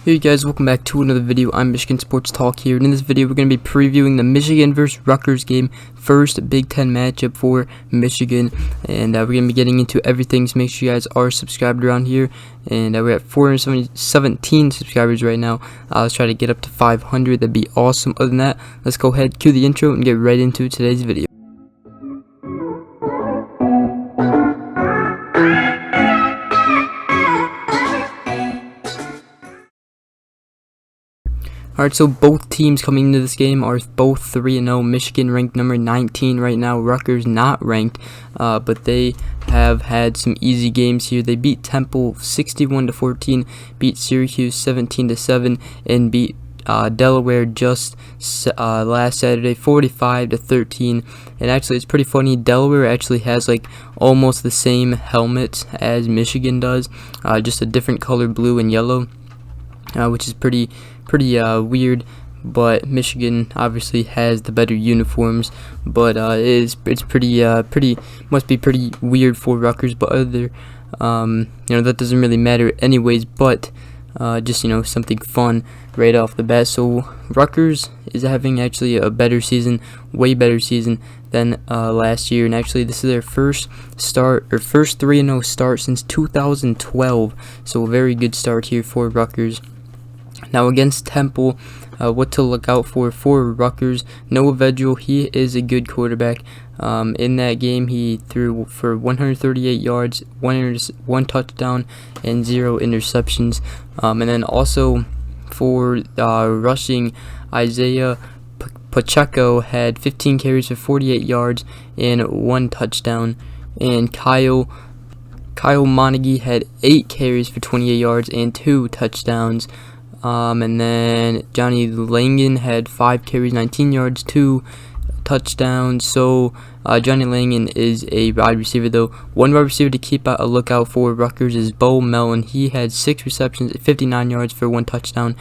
Hey guys, welcome back to another video. I'm Michigan Sports Talk here, and in this video we're going to be previewing the Michigan vs. Rutgers game, first Big Ten matchup for Michigan, and we're going to be getting into everything, so make sure you guys are subscribed around here, and we're at 417 subscribers right now. Let's try to get up to 500, that'd be awesome. Other than that, let's go ahead, cue the intro, and get right into today's video. Alright, so both teams coming into this game are both 3-0. Michigan ranked number 19 right now. Rutgers not ranked, but they have had some easy games here. They beat Temple 61-14, beat Syracuse 17-7, and beat Delaware just last Saturday 45-13. And actually, it's pretty funny. Delaware actually has like almost the same helmets as Michigan does, just a different color, blue and yellow, which is pretty weird. But Michigan obviously has the better uniforms, but it's pretty must be pretty weird for Rutgers. But other that doesn't really matter anyways. But just something fun right off the bat. So Rutgers is having actually a better season, way better season than last year, and actually this is their first 3-0 start since 2012. So a very good start here for Rutgers. Now against Temple, what to look out for Rutgers, Noah Vedral, he is a good quarterback. In that game, he threw for 138 yards, one touchdown, and 0 interceptions. And then also for rushing, Isaiah Pacheco had 15 carries for 48 yards and 1 touchdown. And Kyle Monaghy had 8 carries for 28 yards and 2 touchdowns. And then Johnny Langan had 5 carries, 19 yards, 2 touchdowns. So Johnny Langan is a wide receiver, though. One wide receiver to keep a lookout for Rutgers is Bo Melton. He had 6 receptions, 59 yards for 1 touchdown.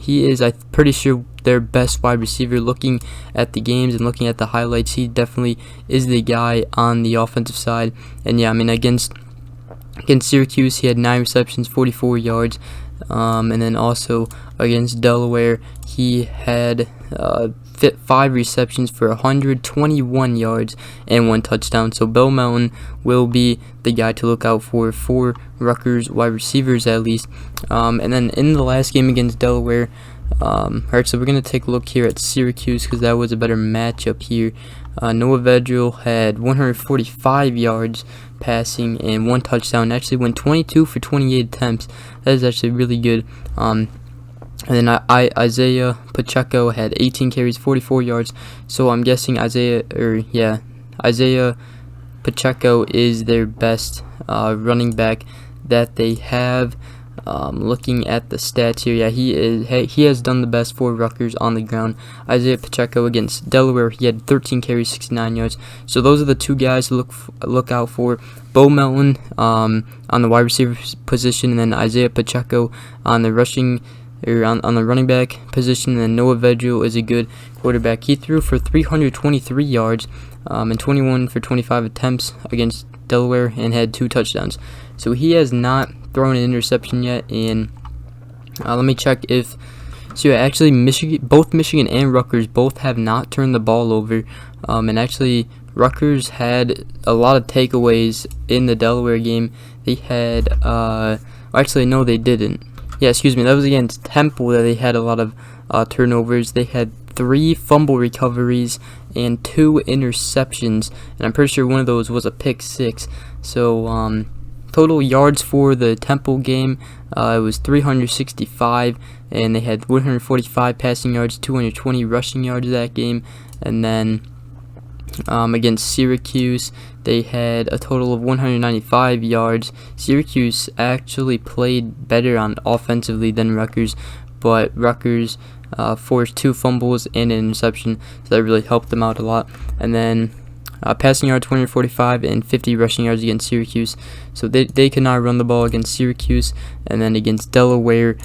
He is, I'm pretty sure, their best wide receiver. Looking at the games and looking at the highlights, he definitely is the guy on the offensive side. And yeah, I mean, against Syracuse, he had 9 receptions, 44 yards. And then also against Delaware, he had 5 receptions for 121 yards and 1 touchdown. So Bo Melton will be the guy to look out for Rutgers wide receivers at least. And then in the last game against Delaware, alright, so we're going to take a look here at Syracuse because that was a better matchup here. Noah Vedral had 145 yards passing and 1 touchdown. Actually went 22 for 28 attempts. That is actually really good. And then Isaiah Pacheco had 18 carries, 44 yards. So I'm guessing Isaiah Pacheco is their best running back that they have. Looking at the stats here, yeah, he has done the best for Rutgers on the ground. Isaiah Pacheco against Delaware, he had 13 carries, 69 yards. So those are the two guys to look out for. Bo Melton on the wide receiver position, and then Isaiah Pacheco on the rushing on the running back position. And then Noah Vedral is a good quarterback. He threw for 323 yards and 21 for 25 attempts against Delaware and had 2 touchdowns. So he has not thrown an interception yet. And let me check if actually both Michigan and Rutgers both have not turned the ball over. And actually Rutgers had a lot of takeaways in the Delaware game. They had actually no, they didn't. Yeah, excuse me, that was against Temple that they had a lot of turnovers. They had 3 fumble recoveries and 2 interceptions, and I'm pretty sure one of those was a pick 6. So total yards for the Temple game, it was 365, and they had 145 passing yards, 220 rushing yards that game. And then against Syracuse, they had a total of 195 yards. Syracuse actually played better on offensively than Rutgers, but Rutgers forced 2 fumbles and an interception, so that really helped them out a lot. And then passing yards 245 and 50 rushing yards against Syracuse, so they could not run the ball against Syracuse. And then against Delaware,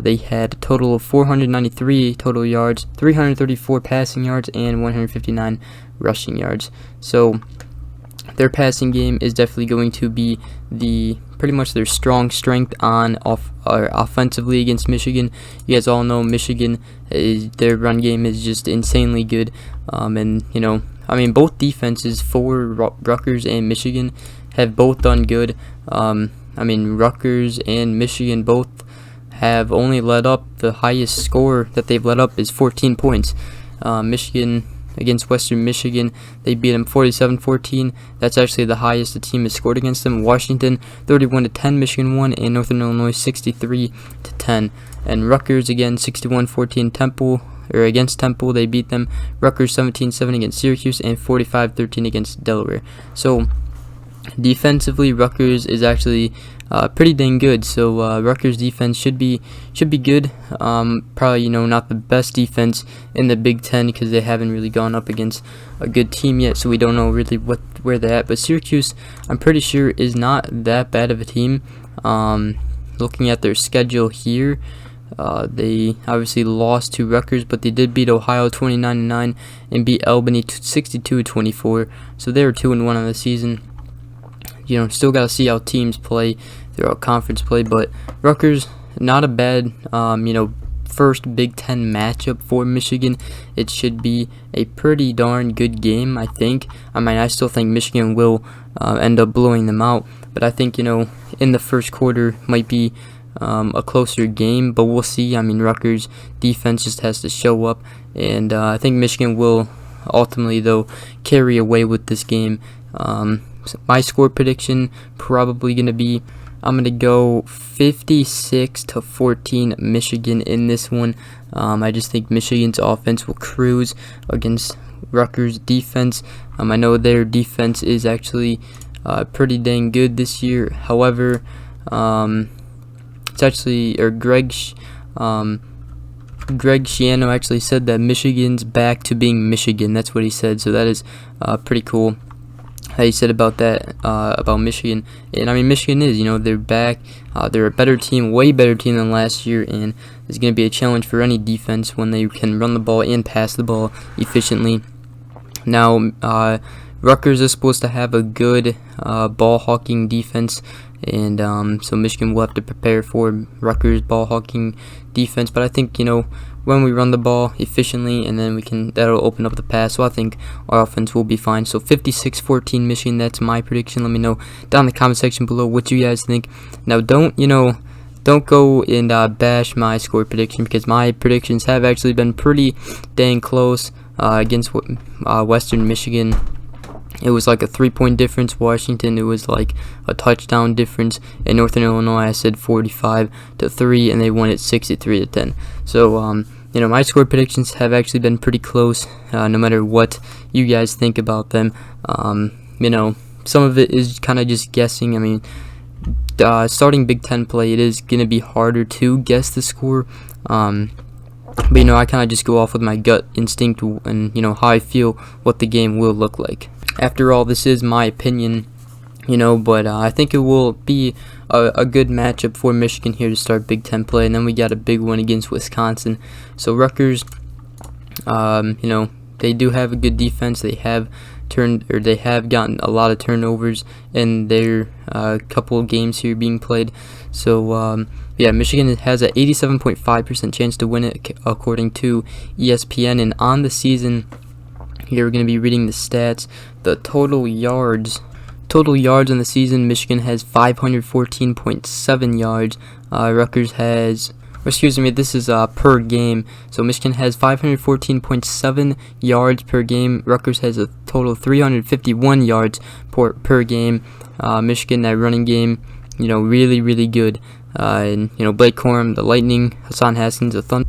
they had a total of 493 total yards, 334 passing yards, and 159 rushing yards. So their passing game is definitely going to be the pretty much their strength on offensively against Michigan. You guys all know Michigan their run game is just insanely good, and I mean, both defenses for Rutgers and Michigan have both done good. I mean, Rutgers and Michigan both have only let up, the highest score that they've let up is 14 points. Michigan against Western Michigan, they beat them 47-14. That's actually the highest the team has scored against them. Washington 31-10, Michigan won, and Northern Illinois 63-10. And Rutgers again 61-14 against Temple, they beat them. Rutgers 17-7 against Syracuse, and 45-13 against Delaware. So defensively, Rutgers is actually pretty dang good. So Rutgers defense should be good. Probably not the best defense in the Big Ten because they haven't really gone up against a good team yet. So we don't know really where they're at. But Syracuse, I'm pretty sure, is not that bad of a team. Looking at their schedule here, they obviously lost to Rutgers, but they did beat Ohio 29-9 and beat Albany 62-24. So they were 2-1 on the season. Still got to see how teams play throughout conference play, but Rutgers, not a bad, first Big Ten matchup for Michigan. It should be a pretty darn good game, I think. I mean, I still think Michigan will end up blowing them out, but I think, in the first quarter might be a closer game, but we'll see. I mean, Rutgers defense just has to show up, and I think Michigan will ultimately, though, carry away with this game. My score prediction probably going to be, I'm going to go 56-14 Michigan in this one. I just think Michigan's offense will cruise against Rutgers' defense. I know their defense is actually pretty dang good this year. However, it's actually, Greg Schiano actually said that Michigan's back to being Michigan. That's what he said, so that is pretty cool. He said about that, about Michigan. And I mean, Michigan is, they're back. They're a better team, way better team than last year, and it's going to be a challenge for any defense when they can run the ball and pass the ball efficiently. Now, Rutgers is supposed to have a good ball hawking defense, and so Michigan will have to prepare for Rutgers' ball hawking defense. But I think, when we run the ball efficiently, and then that'll open up the pass. So I think our offense will be fine. So 56-14 Michigan, that's my prediction. Let me know down in the comment section below what you guys think. Now don't go and bash my score prediction, because my predictions have actually been pretty dang close against Western Michigan. It was like a 3-point difference. Washington, it was like a touchdown difference. In Northern Illinois, I said 45-3, and they won it 63-10. So, my score predictions have actually been pretty close, no matter what you guys think about them. Some of it is kind of just guessing. I mean, starting Big Ten play, it is going to be harder to guess the score. But, I kind of just go off with my gut instinct and, how I feel what the game will look like. After all, this is my opinion, but I think it will be a good matchup for Michigan here to start Big Ten play, and then we got a big one against Wisconsin. So Rutgers, they do have a good defense. They have gotten a lot of turnovers in their couple of games here being played. So Michigan has an 87.5% chance to win it according to ESPN, and on the season, here we're going to be reading the stats. The total yards on the season, Michigan has 514.7 yards. Rutgers has, this is per game. So Michigan has 514.7 yards per game. Rutgers has a total of 351 yards per game. Michigan, that running game, really, really good. And Blake Corum, the Lightning, Hassan Haskins, the Thunder.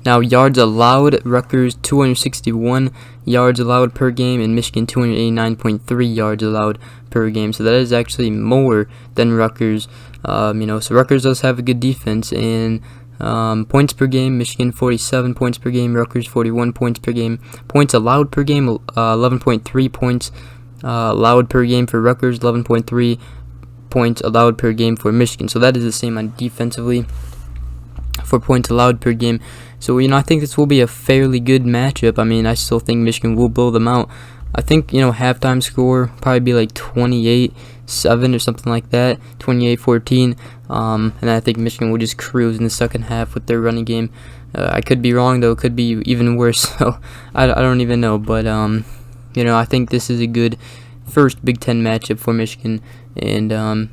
Now, yards allowed, Rutgers 261 yards allowed per game, and Michigan 289.3 yards allowed per game. So that is actually more than Rutgers. So Rutgers does have a good defense. And points per game, Michigan 47 points per game, Rutgers 41 points per game. Points allowed per game, 11.3 points allowed per game for Rutgers, 11.3 points allowed per game for Michigan. So that is the same on defensively for points allowed per game. So, I think this will be a fairly good matchup. I mean, I still think Michigan will blow them out. I think, halftime score probably be like 28 27 or something like that, 28-14. And I think Michigan will just cruise in the second half with their running game. I could be wrong though; it could be even worse. So I don't even know. But I think this is a good first Big Ten matchup for Michigan, and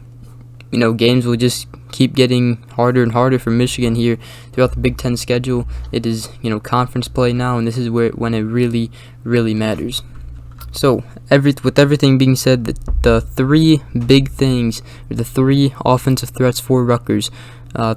games will just keep getting harder and harder for Michigan here throughout the Big Ten schedule. It is conference play now, and this is when it really matters. So with everything being said, the three big things, or the three offensive threats for Rutgers,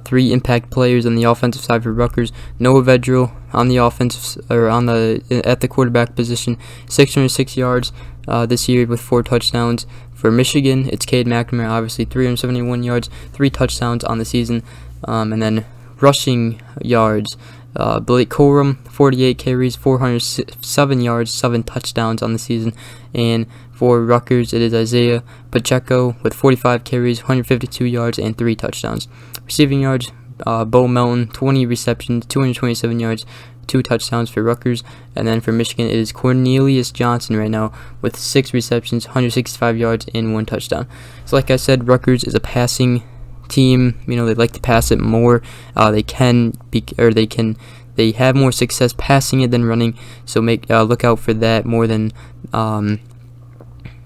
three impact players on the offensive side for Rutgers: Noah Vedral on the offensive at the quarterback position, 606 yards this year with 4 touchdowns. For Michigan, it's Cade McNamara, obviously 371 yards, 3 touchdowns on the season. And then rushing yards, Blake Corum, 48 carries, 407 yards, 7 touchdowns on the season. And for Rutgers, it is Isaiah Pacheco with 45 carries, 152 yards, and 3 touchdowns. Receiving yards, Bo Melton, 20 receptions, 227 yards, 2 touchdowns for Rutgers. And then for Michigan, it is Cornelius Johnson right now with 6 receptions, 165 yards, and 1 touchdown. So like I said, Rutgers is a passing team. They like to pass it more. They have more success passing it than running. So look out for that more than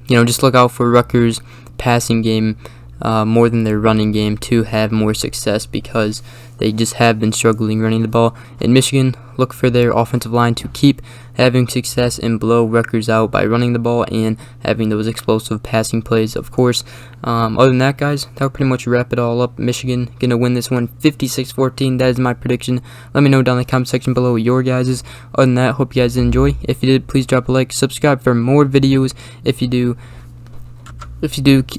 just look out for Rutgers' passing game more than their running game to have more success, because they just have been struggling running the ball. In Michigan, look for their offensive line to keep having success and blow Rutgers out by running the ball and having those explosive passing plays, of course. Other than that, guys, that will pretty much wrap it all up. Michigan going to win this one 56-14. That is my prediction. Let me know down in the comment section below your guys's. Other than that, hope you guys enjoy. If you did, please drop a like, subscribe for more videos. If you do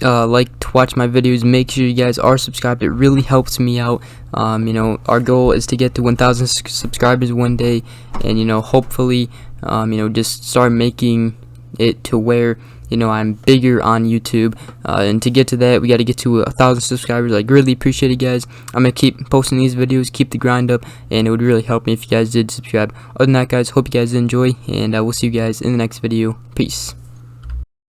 like to watch my videos, make sure you guys are subscribed. It really helps me out. Our goal is to get to 1,000 subscribers one day, and hopefully just start making it to where I'm bigger on YouTube, and to get to that, we got to get to 1,000 subscribers. I really appreciate it, guys. I'm gonna keep posting these videos, keep the grind up, and it would really help me if you guys did subscribe. Other than that, guys, hope you guys enjoy, and I will see you guys in the next video. Peace.